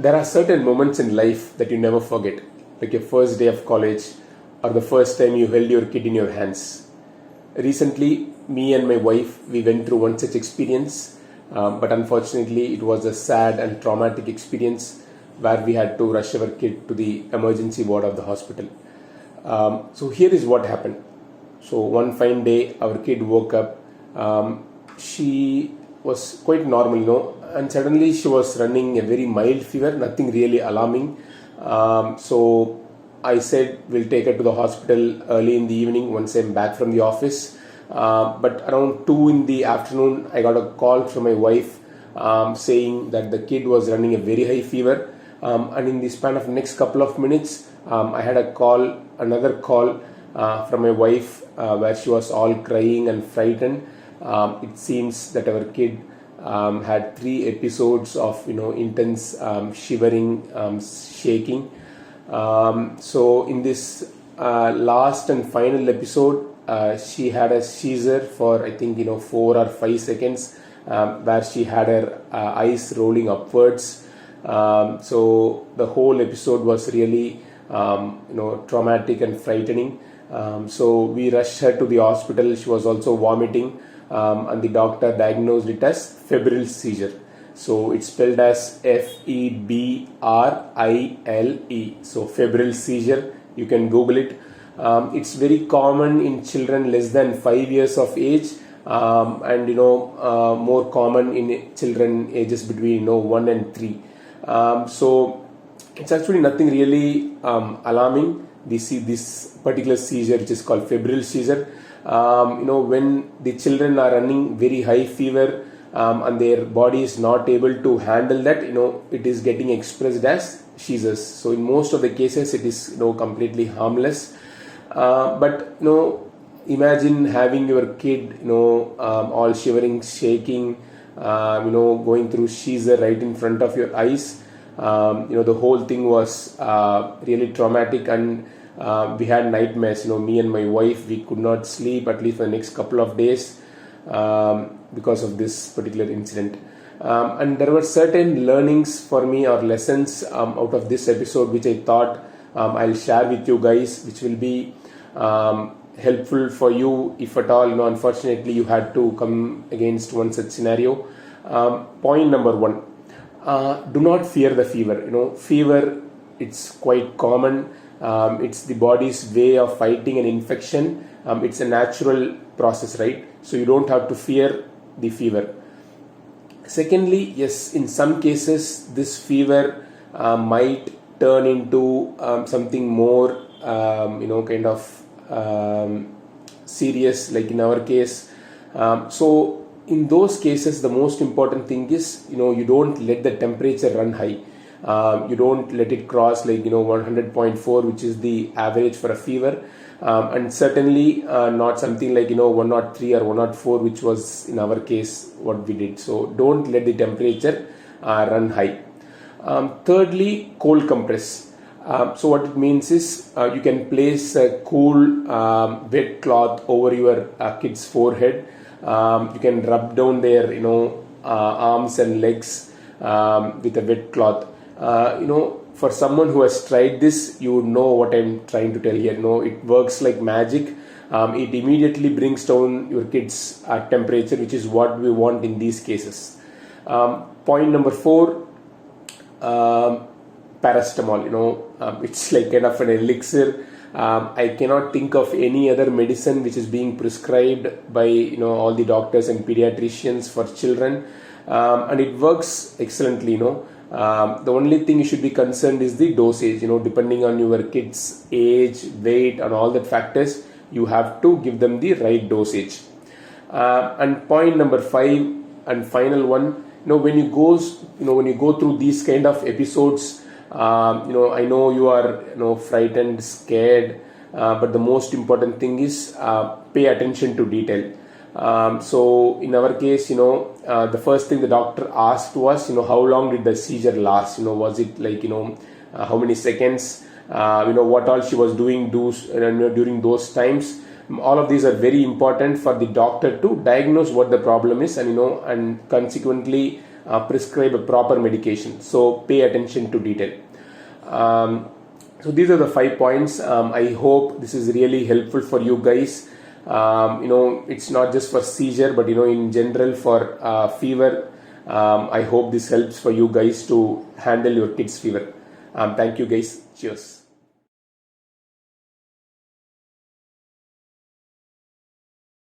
There are certain moments in life that you never forget, like your first day of college or the first time you held your kid in your hands. Recently, me and my wife, we went through one such experience, but unfortunately, it was a sad and traumatic experience where we had to rush our kid to the emergency ward of the hospital. So here is what happened. So one fine day, our kid woke up. She was quite normal, and suddenly she was running a very mild fever, nothing really alarming. So I said we'll take her to the hospital early in the evening once I'm back from the office. But around 2 in the afternoon, I got a call from my wife saying that the kid was running a very high fever. And in the span of next couple of minutes, I had another call from my wife where she was all crying and frightened. It seems that our kid had 3 episodes of intense shivering, shaking. So in this last and final episode, she had a seizure for I think 4 or 5 seconds, where she had her eyes rolling upwards. So the whole episode was really traumatic and frightening. So we rushed her to the hospital. She was also vomiting, and the doctor diagnosed it as febrile seizure. So it's spelled as FEBRILE. So febrile seizure. You can Google it. It's very common in children less than 5 years of age, and more common in children ages between 1 and 3. So it's actually nothing really alarming. This particular seizure, which is called febrile seizure, when the children are running very high fever, and their body is not able to handle that, it is getting expressed as seizures. So in most of the cases, it is completely harmless. But imagine having your kid, all shivering, shaking, going through seizure right in front of your eyes. The whole thing was really traumatic, and we had nightmares. Me and my wife, we could not sleep at least for the next couple of days because of this particular incident. And there were certain learnings for me, or lessons out of this episode, which I thought I'll share with you guys, which will be helpful for you if at all unfortunately you had to come against one such scenario. Point number 1, do not fear the fever. Fever, it's quite common. It's the body's way of fighting an infection. It's a natural process, right? So you don't have to fear the fever. Secondly, yes, in some cases this fever might turn into something more kind of serious, like in our case. So in those cases, the most important thing is you don't let the temperature run high. You don't let it cross 100.4, which is the average for a fever, and certainly not something like 103 or 104, which was in our case what we did. So don't let the temperature run high. Thirdly, cold compress. So what it means is you can place a cool wet cloth over your kid's forehead. You can rub down their arms and legs with a wet cloth. For someone who has tried this, you would know what I'm trying to tell here. It works like magic. It immediately brings down your kid's temperature, which is what we want in these cases. Point number 4, paracetamol. It's like kind of an elixir. I cannot think of any other medicine which is being prescribed by all the doctors and pediatricians for children, and it works excellently. The only thing you should be concerned is the dosage. Depending on your kid's age, weight, and all that factors, you have to give them the right dosage. And point number 5 and final one, when you go through these kind of episodes, I know you are frightened, scared, but the most important thing is pay attention to detail. So in our case, the first thing the doctor asked was, how long did the seizure last? Was it like how many seconds? What all she was doing during those times. All of these are very important for the doctor to diagnose what the problem is, and consequently prescribe a proper medication. So pay attention to detail. So these are the 5 points. I hope this is really helpful for you guys. It's not just for seizure, but in general for fever. I hope this helps for you guys to handle your kids' fever. Thank you guys. Cheers.